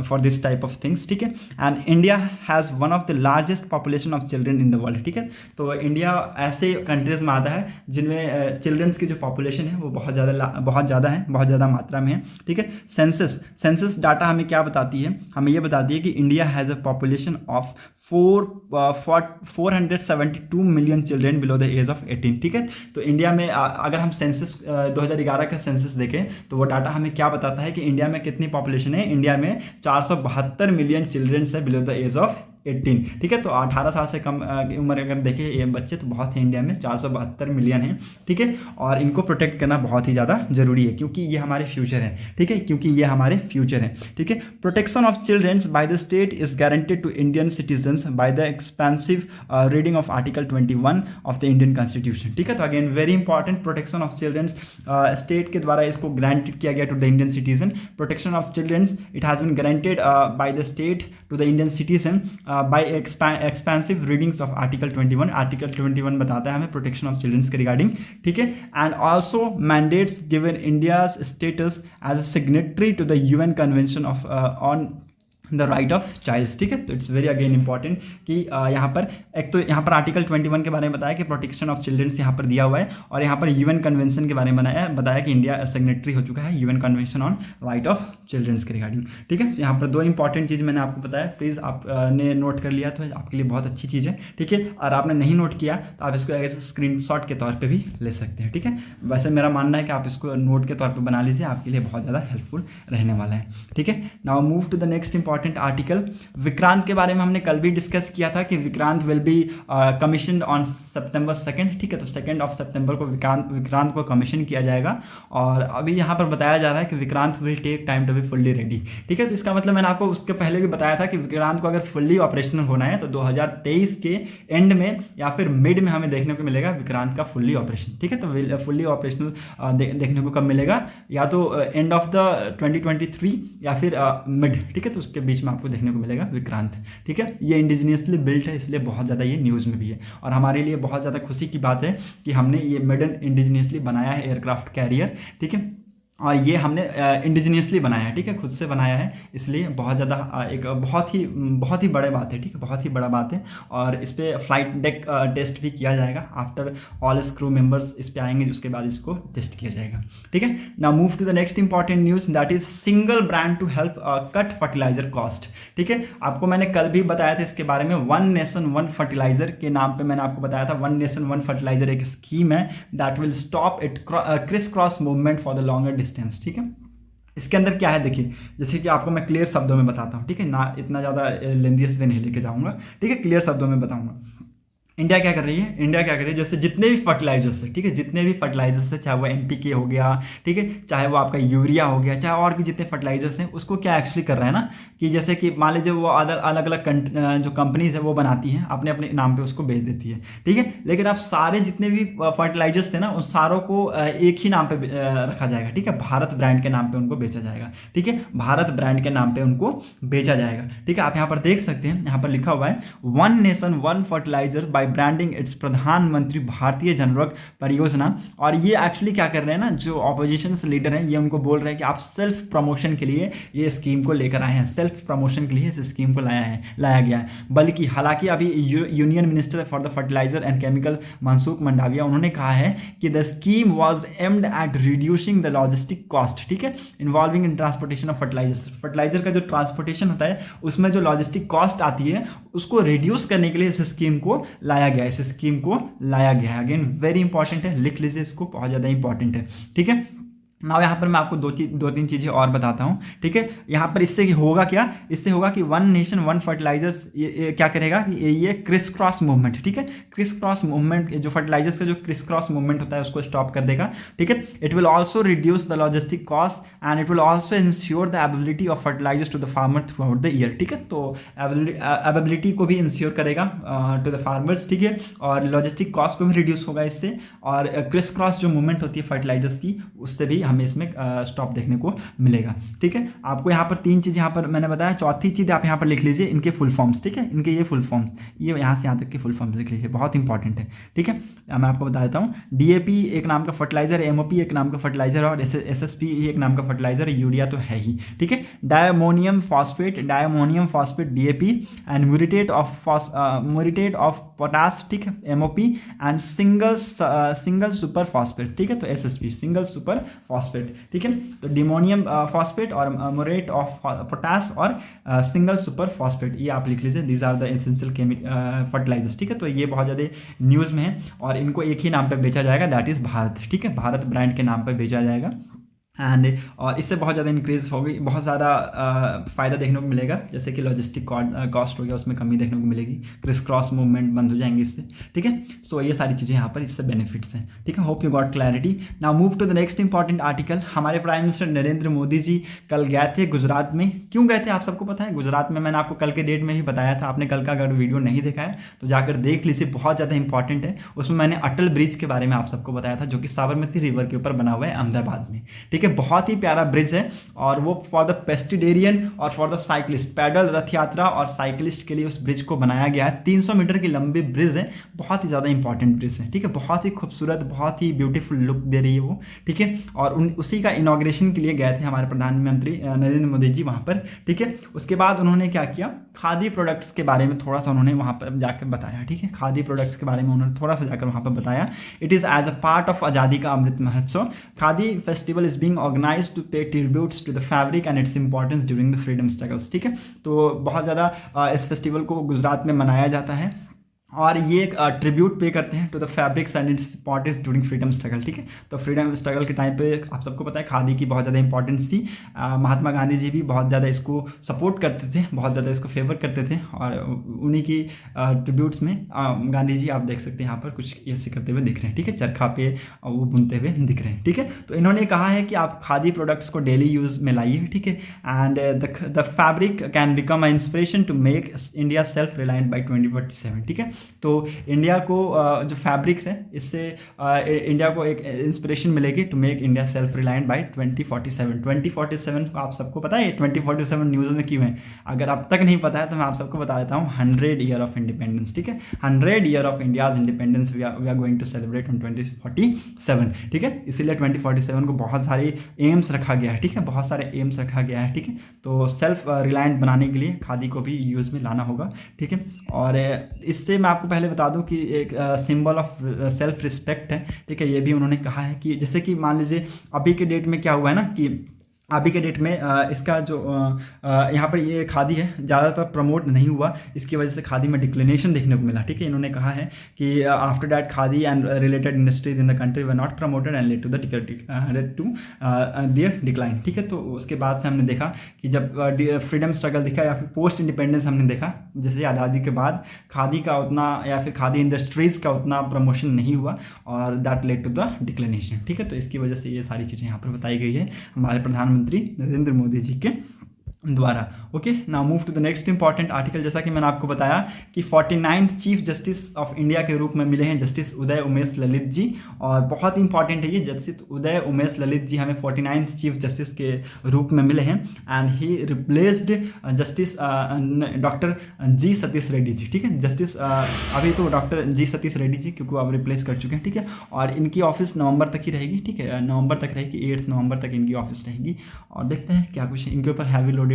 for this type of things, ठीक है। And India has one of the largest population of children in the world, ठीक है। तो इंडिया ऐसे कंट्रीज में आता है जिनमें चिल्ड्रंस की जो पॉपुलेशन है वो बहुत ज़्यादा मात्रा में है, ठीक है। सेंसस डाटा हमें क्या बताती है, हमें ये बताती है कि India has a population of 472 million children below the age of 18, ठीक है। तो इंडिया में अगर हम सेंसस 2011 का सेंसस देखें तो वो डाटा हमें क्या बताता है कि इंडिया में कितनी पॉपुलेशन है, इंडिया में 472 मिलियन चिल्ड्रेन है बिलो द एज ऑफ 18, ठीक है। तो 18 साल से कम उम्र अगर देखें ये बच्चे तो बहुत हैं इंडिया में, 472 मिलियन हैं, ठीक है। और इनको प्रोटेक्ट करना बहुत ही ज़्यादा जरूरी है क्योंकि ये हमारे फ्यूचर है, ठीक है, ठीक है। Protection of childrens by the state is guaranteed to Indian citizens by the expensive reading of article 21 of the Indian constitution, ठीक है। तो again very important, protection of childrens state के द्वारा इसको ग्रांटेड किया गया to the Indian citizen. Protection of childrens it has been guaranteed by the state to the Indian citizen by expansive readings of article 21 बताता है हमें protection of children's के regarding, ठीक है। And also mandates given India's status as a signatory to the UN convention of on the right of childs, ठीक है। तो it's very again important कि यहाँ पर एक तो यहाँ पर आर्टिकल 21 के बारे में बताया कि प्रोटेक्शन ऑफ चिल्ड्रंस यहाँ पर दिया हुआ है, और यहाँ पर यूएन कन्वेंशन के बारे में बताया कि इंडिया सिग्नेटरी हो चुका है UN convention on right of children's के रिगार्डिंग, ठीक है। यहाँ पर दो इंपॉर्टेंट चीज़ मैंने आपको बताया, प्लीज़ आपने नोट कर लिया तो आपके लिए बहुत अच्छी चीज़ है, ठीक है। और आपने नहीं नोट किया तो आप इसको ऐसे स्क्रीनशॉट के तौर पर भी ले सकते हैं, ठीक है। वैसे मेरा मानना है कि आप इसको नोट के तौर पर बना लीजिए, आपके लिए बहुत ज़्यादा हेल्पफुल रहने वाला है, ठीक है। Now move to the next important article. Vikrant के बारे में हमने कल भी डिस्कस किया था कि Vikrant will be commission on सितंबर 2, ठीक है। तो 2 सितंबर को विक्रांत को कमीशन किया जाएगा, और अभी यहाँ पर बताया जा रहा है कि Vikrant will take time to be fully ready, ठीक है। तो इसका मतलब मैंने आपको उसके पहले भी बताया था कि विक्रांत को अगर फुल्ली ऑपरेशनल होना है तो 2023 के एंड में या फिर मिड में हमें देखने को मिलेगा विक्रांत का फुल्ली ऑपरेशन, ठीक है। तो फुल्ली ऑपरेशनल देखने को कब मिलेगा, या तो एंड ऑफ द 2023 या फिर मिड, ठीक है। तो उसके बीच में आपको देखने को मिलेगा विक्रांत, ठीक है। ये इंडिजिनियसली बिल्ट है, इसलिए बहुत ज़्यादा ये न्यूज़ में भी है, और हमारे लिए बहुत ज़्यादा खुशी की बात है कि हमने ये मेड इन इंडिजिनियसली बनाया है एयरक्राफ्ट कैरियर, ठीक है। और ये हमने इंडिजिनियसली बनाया है, ठीक है, खुद से बनाया है, इसलिए बहुत ज़्यादा एक बहुत ही बड़ी बात है, ठीक है, बहुत ही बड़ा बात है। और इस पर फ्लाइट डेक टेस्ट भी किया जाएगा, आफ्टर ऑल क्रू मेंबर्स इस पे आएंगे, उसके बाद इसको टेस्ट किया जाएगा, ठीक है। Now move to the next important news, that is single brand to help cut fertiliser cost, ठीक है। आपको मैंने कल भी बताया था इसके बारे में, वन नेशन वन फर्टिलाइजर के नाम पर मैंने आपको बताया था। वन नेशन वन फर्टिलाइजर एक स्कीम है that will stop it criss cross movement for the longer distance, ठीक है। इसके अंदर क्या है देखिए, जैसे कि आपको मैं क्लियर शब्दों में बताता हूँ, ठीक है, ना इतना ज़्यादा लेंदियस वे नहीं लेके जाऊँगा, ठीक है, क्लियर शब्दों में बताऊँगा। इंडिया क्या कर रही है, इंडिया क्या कर रही है, जैसे जितने भी फर्टिलाइजर्स है, ठीक है, जितने भी फर्टिलाइजर्स है, चाहे वो NPK हो गया, ठीक है, चाहे वो आपका यूरिया हो गया, चाहे और भी जितने फर्टिलाइजर्स हैं, उसको क्या एक्चुअली कर रहा है ना कि जैसे कि मान लीजिए वो अलग अलग जो कंपनीज है वो बनाती हैं, अपने अपने नाम पे उसको बेच देती है, ठीक है। लेकिन आप सारे जितने भी फर्टिलाइजर्स थे ना, उन सारों को एक ही नाम पे रखा जाएगा, ठीक है, भारत ब्रांड के नाम पे उनको बेचा जाएगा, ठीक है, भारत ब्रांड के नाम पे उनको बेचा जाएगा, ठीक है। आप यहाँ पर देख सकते हैं, यहाँ पर लिखा हुआ है one nation one fertiliser by branding it's Pradhanmantri Bharatiya जनरक परियोजना। और ये एक्चुअली क्या कर रहे हैं ना, जो ऑपोजिशन लीडर हैं, ये उनको बोल रहे हैं कि आप सेल्फ प्रमोशन के लिए ये स्कीम को लेकर आए हैं, सेल्फ प्रमोशन के लिए इस स्कीम को लाया गया है। बल्कि हालांकि अभी union minister for the fertiliser and chemical Mansukh Mandaviya, उन्होंने कहा है कि the scheme was aimed at reducing the logistic cost, ठीक है, involving in transportation of fertiliser का जो ट्रांसपोर्टेशन होता है उसमें जो लॉजिस्टिक कॉस्ट आती है उसको रिड्यूस करने के लिए इस स्कीम को लाया गया है। अगेन वेरी इंपॉर्टेंट है, लिख लीजिए इसको, बहुत ज़्यादा इंपॉर्टेंट है, ठीक है। नाउ यहाँ पर मैं आपको दो तीन चीज़ें और बताता हूँ, ठीक है। यहाँ पर इससे होगा क्या, इससे होगा कि वन नेशन वन फर्टिलाइजर्स ये क्या करेगा कि ये क्रिस क्रॉस मूवमेंट, ठीक है, क्रिस क्रॉस मूवमेंट, जो फर्टिलाइजर्स का जो क्रिस क्रॉस मूवमेंट होता है उसको स्टॉप कर देगा, ठीक है। It will also reduce the logistic cost and it will also ensure the availability of fertilisers to the farmer throughout the year, ठीक है। तो अवेलेबिलिटी को भी इंश्योर करेगा टू द फार्मर्स, ठीक है, और लॉजिस्टिक कॉस्ट को भी रिड्यूस होगा इससे, और क्रिस क्रॉस जो मूवमेंट होती है फर्टिलाइजर्स की, उससे भी हमें इसमें स्टॉप देखने को मिलेगा, ठीक है। आपको यहाँ पर तीन चीज़ यहाँ पर मैंने बताया, चौथी चीज़ आप यहाँ पर लिख लीजिए इनके फुल फॉर्म्स, ठीक है, इनके ये फुल फॉर्म्स, ये यहाँ से यहाँ तक के फुल फॉर्म्स लिख लीजिए, बहुत इंपॉर्टेंट है, ठीक है। मैं आपको बता देता हूँ, DAP एक नाम का फर्टिलाइजर, MOP एक नाम का फर्टिलाइजर, और SSP एक नाम का फर्टिलाइजर, यूरिया तो है ही, ठीक है। Diammonium phosphate DAP and muriate of potash, ठीक है, MOP and single super phosphate, ठीक है, तो SSP सिंगल सुपर फॉस्फेट, ठीक है। तो डिमोनियम फॉस्फेट और म्यूरेट ऑफ पोटाश और सिंगल सुपर फॉस्फेट, ये आप लिख लीजिए, these are the essential fertilisers, ठीक है। तो ये बहुत ज़्यादा न्यूज़ में है, और इनको एक ही नाम पे बेचा जाएगा, दैट इज़ भारत, ठीक है, भारत ब्रांड के नाम पे बेचा जाएगा। एंड और इससे बहुत ज़्यादा इंक्रीज होगी, बहुत ज़्यादा फ़ायदा देखने को मिलेगा, जैसे कि लॉजिस्टिक कॉस्ट हो गया उसमें कमी देखने को मिलेगी, क्रिस क्रॉस मूवमेंट बंद हो जाएंगे इससे, ठीक है। सो ये सारी चीज़ें यहाँ पर इससे बेनिफिट्स हैं, ठीक है। Hope you got clarity. Now move to the next important article. हमारे प्राइम मिनिस्टर नरेंद्र मोदी जी कल गए थे गुजरात में। क्यों गए थे आप सबको पता है, गुजरात में मैंने आपको कल के डेट में ही बताया था, आपने कल का अगर वीडियो नहीं देखा है तो जाकर देख लीजिए, बहुत ज़्यादा इंपॉर्टेंट है। उसमें मैंने अटल ब्रिज के बारे में आप सबको बताया था, जो कि साबरमती रिवर के ऊपर बना हुआ है अहमदाबाद में, ठीक है। है, बहुत ही प्यारा ब्रिज है और वो फॉर द पेस्टिडेरियन और फॉर द साइकिलिस्ट, पैदल रथ यात्रा और साइकिलिस्ट के लिए उस ब्रिज को बनाया गया है। 300 मीटर की लंबी ब्रिज है, बहुत ही ज़्यादा इंपॉर्टेंट ब्रिज है, ठीक है, बहुत ही खूबसूरत, बहुत ही ब्यूटीफुल लुक दे रही है वो, ठीक है। और उसी का इनॉग्रेशन के लिए गए थे हमारे प्रधानमंत्री नरेंद्र मोदी जी वहाँ पर, ठीक है। उसके बाद उन्होंने क्या किया, खादी प्रोडक्ट्स के बारे में थोड़ा सा उन्होंने वहाँ पर जाकर बताया, ठीक है, खादी प्रोडक्ट्स के बारे में उन्होंने थोड़ा सा जाकर वहाँ पर बताया। It is as a part of Azadi ka Amrit Mahotsav, Khadi festival is being organized to pay tributes to the fabric and its importance during the freedom struggles, ठीक है। तो बहुत ज़्यादा इस फेस्टिवल को गुजरात में मनाया जाता है और ये एक ट्रिब्यूट पे करते हैं to the fabrics and its importance during freedom struggle, ठीक है। तो फ्रीडम स्ट्रगल के टाइम पे आप सबको पता है खादी की बहुत ज़्यादा इंपॉर्टेंस थी। महात्मा गांधी जी भी बहुत ज़्यादा इसको सपोर्ट करते थे, बहुत ज़्यादा इसको फेवर करते थे और उन्हीं की ट्रिब्यूट्स में गांधी जी आप देख सकते हैं यहाँ पर कुछ ऐसे करते हुए दिख रहे हैं, ठीक है, चरखा पे वो बुनते हुए दिख रहे हैं, ठीक है। तो इन्होंने कहा है कि आप खादी प्रोडक्ट्स को डेली यूज़ में लाइए, ठीक है, and the fabric can become a inspiration to make India self reliant by 2047, ठीक है। तो इंडिया को जो फैब्रिक्स है इससे इंडिया को एक इंस्पिरेशन मिलेगी to make India self reliant by 2047। 2047 को आप सबको पता है 2047 न्यूज़ में क्यों है, अगर अब तक नहीं पता है तो मैं आप सबको बता देता हूँ, 100 ईयर ऑफ इंडिपेंडेंस, ठीक है, 100 year of India's independence we are going to celebrate in 2047, ठीक है। इसीलिए 2047 को बहुत सारे एम्स रखा गया है, ठीक है, बहुत सारे एम्स रखा गया है, ठीक है। तो सेल्फ रिलायंट बनाने के लिए खादी को भी यूज़ में लाना होगा, ठीक है। और इससे मैं आपको पहले बता दूं कि एक सिंबल ऑफ सेल्फ रिस्पेक्ट है, ठीक है। ये भी उन्होंने कहा है कि जैसे कि मान लीजिए अभी के डेट में क्या हुआ है ना कि अभी के डेट में इसका जो यहाँ पर ये खादी है ज़्यादातर प्रमोट नहीं हुआ, इसकी वजह से खादी में डिक्लिनेशन देखने को मिला, ठीक है। इन्होंने कहा है कि after that khadi and related industries in the country were not promoted and led to their decline, ठीक है। तो उसके बाद से हमने देखा कि जब फ्रीडम स्ट्रगल दिखा या फिर पोस्ट इंडिपेंडेंस हमने देखा, जैसे आज़ादी के बाद खादी का उतना या फिर खादी इंडस्ट्रीज़ का उतना प्रमोशन नहीं हुआ और that led to the declination, ठीक है। तो इसकी वजह से ये सारी चीज़ें यहाँ पर बताई गई है हमारे प्रधानमंत्री नरेंद्र मोदी जी के द्वारा। Okay, now move to the next important article. जैसा कि मैंने आपको बताया कि 49th chief justice of India के रूप में मिले हैं जस्टिस उदय उमेश ललित जी, और बहुत इंपॉर्टेंट है ये, जस्टिस उदय उमेश ललित जी हमें 49th चीफ जस्टिस के रूप में मिले हैं and he replaced justice doctor G Satish Reddy ji, ठीक है। जस्टिस अभी तो डॉक्टर जी सतीश रेड्डी जी क्योंकि अब रिप्लेस कर चुके हैं, ठीक है। और इनकी ऑफिस नवंबर तक ही रहेगी, ठीक है, नवंबर तक रहेगी, 8 नवंबर तक इनकी ऑफिस रहेगी। और देखते हैं क्या कुछ इनके ऊपर हैवी लोड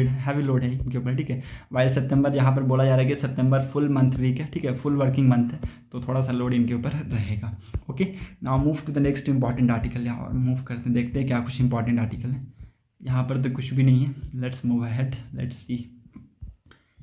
है इनके ऊपर, ठीक है। वाइल सितंबर यहाँ पर बोला जा रहा है कि सितंबर फुल मंथ वीक है, ठीक है, फुल वर्किंग मंथ है, तो थोड़ा सा लोड इनके ऊपर रहेगा। Okay, now move to the next important article. यहाँ और मूव करते देखते हैं क्या कुछ इंपॉर्टेंट आर्टिकल है। यहाँ पर तो कुछ भी नहीं है, let's move ahead, let's see.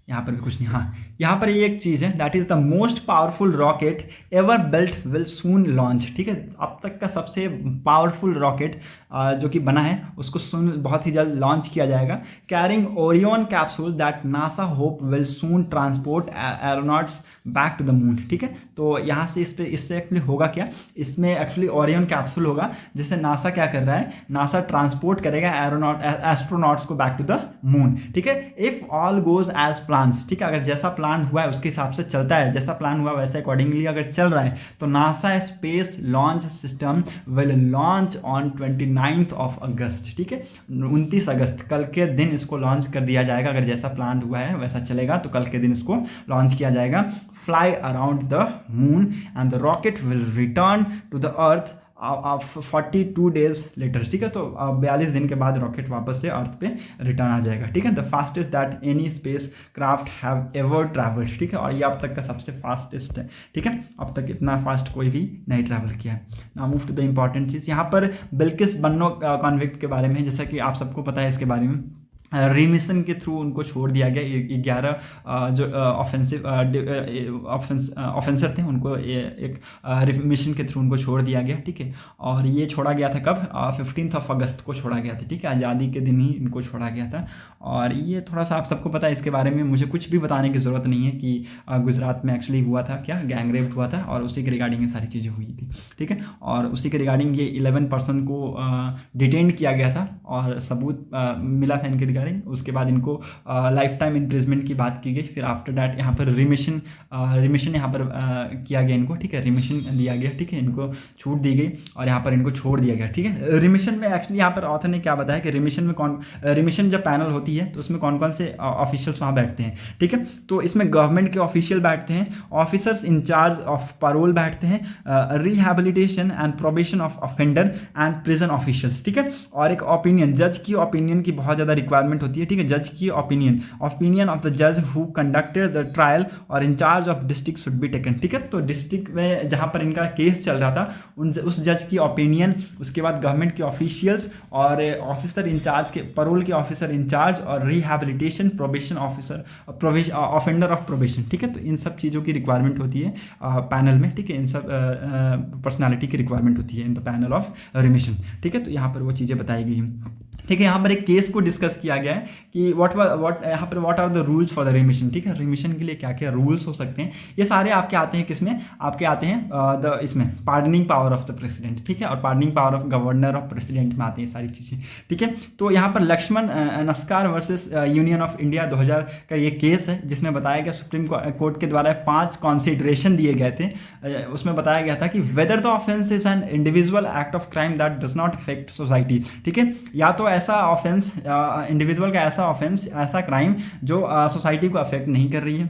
यहाँ पर भी कुछ नहीं, हाँ यहाँ पर ये एक चीज़ है, that is the most powerful rocket ever built will soon launch, ठीक है। अब तक का सबसे पावरफुल रॉकेट जो कि बना है उसको बहुत ही जल्द लॉन्च किया जाएगा, carrying Orion capsule that NASA hope will soon transport astronauts back to the moon, ठीक है। तो यहाँ से इससे एक्चुअली होगा क्या, इसमें एक्चुअली ओरियन कैप्सूल होगा जिससे नासा क्या कर रहा है, नासा ट्रांसपोर्ट करेगा एस्ट्रोनॉट्स को बैक टू द मून, ठीक है। If all goes as plans, ठीक है, अगर जैसा प्लान हुआ है उसके हिसाब से चलता है, जैसा प्लान हुआ वैसे अकॉर्डिंगली अगर चल रहा है, तो NASA space launch system will launch on 29th of August, ठीक है, 29 अगस्त कल के दिन इसको लॉन्च कर दिया जाएगा। अगर जैसा प्लान हुआ है वैसा चलेगा तो कल के दिन इसको लॉन्च किया जाएगा। Fly around the moon and the rocket will return to the earth 42 days later, ठीक है। तो 42 दिन के बाद रॉकेट वापस से अर्थ पे रिटर्न आ जाएगा, ठीक है। The fastest that any space craft have ever travelled, ठीक है, और ये अब तक का सबसे फास्टेस्ट है, ठीक है। अब तक इतना फास्ट कोई भी नहीं ट्रैवल किया है। Now move to the important चीज़, यहाँ पर बिल्किस बन्नो कॉन्विक्ट के बारे में, जैसा कि आप सबको पता है इसके बारे में, रिमिशन के थ्रू उनको छोड़ दिया गया। 11 जो ऑफेंसर थे उनको एक रिमिशन के थ्रू उनको छोड़ दिया गया, ठीक है। और ये छोड़ा गया था कब, 15 अगस्त को छोड़ा गया था, ठीक है, आज़ादी के दिन ही इनको छोड़ा गया था। और ये थोड़ा सा आप सबको पता है इसके बारे में, मुझे कुछ भी बताने की ज़रूरत नहीं है कि गुजरात में एक्चुअली हुआ था क्या, गैंग रेप हुआ था और उसी के रिगार्डिंग ये सारी चीज़ें हुई थी, ठीक है। और उसी के रिगार्डिंग ये 11 पर्सन को डिटेन किया गया था और सबूत मिला था इनके रिगार्डिंग। उसके बाद इनको लाइफ टाइम इम्प्रिजमेंट की बात की गई। फिर आफ्टर डैट यहाँ पर रिमिशन यहाँ पर किया गया इनको, ठीक है, रिमिशन दिया गया, ठीक है, इनको छूट दी गई और यहाँ पर इनको छोड़ दिया गया, ठीक है। रिमिशन में एक्चुअली यहाँ पर ऑथर ने क्या बताया कि रिमिशन में रिमिशन जब पैनल होती है तो उसमें कौन कौन से ऑफिशियल्स वहाँ बैठते हैं, ठीक है। तो इसमें गवर्नमेंट के ऑफिशियल बैठते हैं, ऑफिसर्स इंचार्ज ऑफ पैरोल बैठते हैं, rehabilitation and probation of offender and prison officials, ठीक है। और एक ओपिनियन, जज की ओपिनियन की बहुत ज़्यादा रिक्वायरमेंट होती है, ठीक है। जज की ओपिनियन ऑफ द जज हु कंडक्टेड द ट्रायल और in charge of district should be taken, ठीक है। तो डिस्ट्रिक्ट में जहाँ पर इनका केस चल रहा था उस जज की ओपिनियन, उसके बाद गवर्नमेंट के ऑफिशियल्स और ऑफिसर इंचार्ज के, पैरोल के ऑफिसर इंचार्ज और rehabilitation probation officer offender of probation, ठीक है। तो इन सब चीज़ों की रिक्वायरमेंट होती है पैनल में, ठीक है। इन सब पर्सनालिटी की रिक्वायरमेंट होती है in the panel of remission, ठीक है। तो यहाँ पर वो चीज़ें बताई गई हैं, ठीक है। यहाँ पर एक केस को डिस्कस किया गया है कि यहाँ पर what are the rules for the remission, ठीक है। रिमिशन के लिए क्या क्या रूल्स हो सकते हैं, ये सारे आपके आते हैं किसमें, आपके आते हैं इसमें pardoning power of the president, ठीक है, और pardoning power of governor of president में आती हैं सारी चीज़ें, ठीक है। तो यहाँ पर Laxman Naskar versus union of India 2000 का ये केस है, जिसमें बताया गया सुप्रीम कोर्ट के द्वारा 5 कॉन्सिडरेशन दिए गए थे। उसमें बताया गया था कि whether the offence is an individual act of crime that does not affect society, ठीक है। या तो ऐसा ऑफेंस, इंडिविजुअल का ऐसा ऑफेंस, ऐसा क्राइम जो सोसाइटी को अफेक्ट नहीं कर रही है,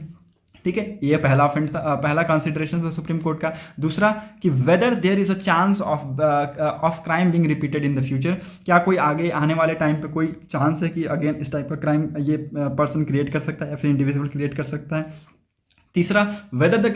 ठीक है। ये पहला ऑफेंस था, पहला कंसिडरेशन था सुप्रीम कोर्ट का। दूसरा कि whether there is a chance of crime being repeated in the future, क्या कोई आगे आने वाले टाइम पे कोई चांस है कि अगेन इस टाइप का क्राइम ये पर्सन क्रिएट कर सकता है या फिर इंडिविजुअल क्रिएट कर सकता है। तीसरा, whether the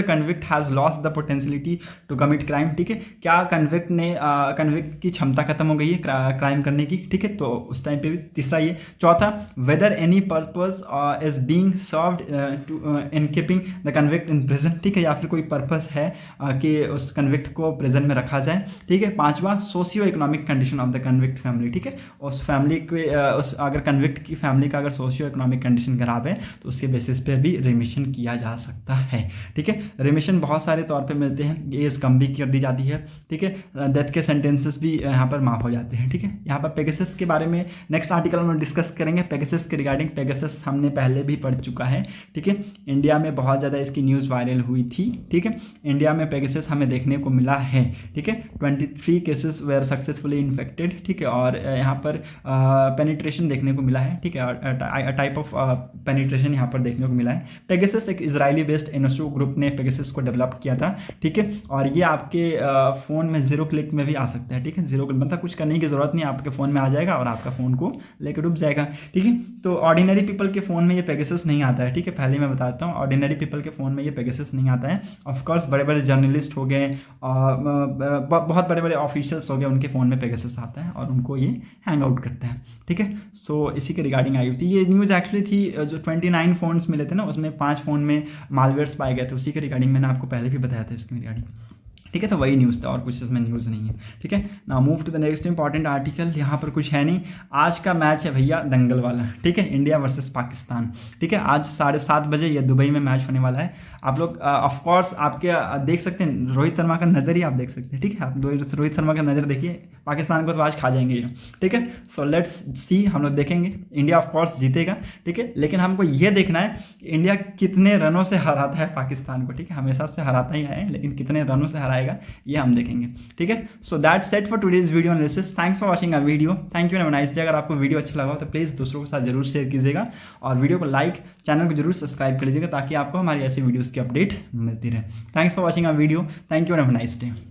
convict has lost the potentiality to commit crime, ठीक है। क्या कन्विक्ट की क्षमता खत्म हो गई है क्राइम करने की, ठीक है। तो उस टाइम पे भी तीसरा ये। चौथा, whether any purpose is being served in keeping the convict in prison, ठीक है, या फिर कोई पर्पस है कि उस कन्विक्ट को प्रिजन में रखा जाए, ठीक है। पांचवा, socio economic condition of the convict family, ठीक है। उस फैमिली के अगर कन्विक्ट की फैमिली का अगर सोशियो इकोनॉमिक कंडीशन खराब है तो उसके बेसिस पे भी रिमिशन किया जा सकता है, ठीक है। रिमिशन बहुत सारे तौर पे मिलते हैं, एज कम भी कर दी जाती है, ठीक है। डेथ के सेंटेंसेस भी यहाँ पर माफ हो जाते हैं, ठीक है। यहाँ पर पेगासस के बारे में नेक्स्ट आर्टिकल में डिस्कस करेंगे। पेगासस के रिगार्डिंग, पेगासस हमने पहले भी पढ़ चुका है, ठीक है। इंडिया में बहुत ज़्यादा इसकी न्यूज़ वायरल हुई थी, ठीक है। इंडिया में पेगासस हमें देखने को मिला है, ठीक है। 23 केसेस वेयर सक्सेसफुली इन्फेक्टेड, ठीक है। और यहाँ पर पेनिट्रेशन देखने को मिला है, ठीक है। टाइप ऑफ पेनिट्रेशन यहाँ पर देखने को मिला है। पेगासस एक इजरायली बेस्ड एनएसओ ग्रुप ने पेगासस को डेवलप किया था, ठीक है। और ये आपके फ़ोन में 0 क्लिक में भी आ सकता है, ठीक है। 0 क्लिक मतलब कुछ करने की ज़रूरत नहीं, आपके फ़ोन में आ जाएगा और आपका फ़ोन को लेकर डूब जाएगा, ठीक है। तो ऑर्डिनरी पीपल के फ़ोन में ये पेगासस नहीं आता है, ठीक है। पहले मैं बताता हूँ, ऑर्डिनरी पीपल के फ़ोन में ये पेगासस नहीं आता है। ऑफकोर्स बड़े बड़े जर्नलिस्ट हो गए, बहुत बड़े बड़े ऑफिशियल्स हो गए, उनके फ़ोन में पेगासस आता है और उनको ये हैंग आउट करता है, ठीक है। सो इसी के रिगार्डिंग आई हुई थी ये न्यूज़। एक्चुअली थी जो 29 फ़ोन्स मिले थे ना, उसमें 5 फ़ोन में मालवेयर्स पाए गए थे, उसी के रिगार्डिंग मैंने आपको पहले भी बताया था इसके रिगार्डिंग, ठीक है। तो वही न्यूज़ था और कुछ इसमें न्यूज़ नहीं है, ठीक है ना। Move to the next important article. यहाँ पर कुछ है नहीं। आज का मैच है भैया दंगल वाला, ठीक है, इंडिया वर्सेस पाकिस्तान, ठीक है। आज 7:30 बजे ये दुबई में मैच होने वाला है। आप लोग ऑफकोर्स आपके देख सकते हैं, रोहित शर्मा का नज़र ही आप देख सकते हैं, ठीक है। आप रोहित शर्मा का नज़र देखिए, पाकिस्तान को तो आज खा जाएंगे ये, ठीक है। सो लेट्स सी, हम लोग देखेंगे। इंडिया ऑफकोर्स जीतेगा, ठीक है, लेकिन हमको ये देखना है कि इंडिया कितने रनों से हराता है पाकिस्तान को, ठीक है। हमेशा से हराता ही है, लेकिन कितने रनों से हराएगा ये हम देखेंगे, ठीक है। So that's set for today's video analysis. Thanks for watching a video. Thank you and have a nice day. अगर आपको वीडियो अच्छा लगा हो तो प्लीज़ दूसरों के साथ जरूर शेयर कीजिएगा और वीडियो को लाइक, चैनल को जरूर सब्सक्राइब कर लीजिएगा ताकि आपको हमारी ऐसी वीडियोज़ की अपडेट मिलती रहे। Thanks for watching a video. Thank you and have a nice day.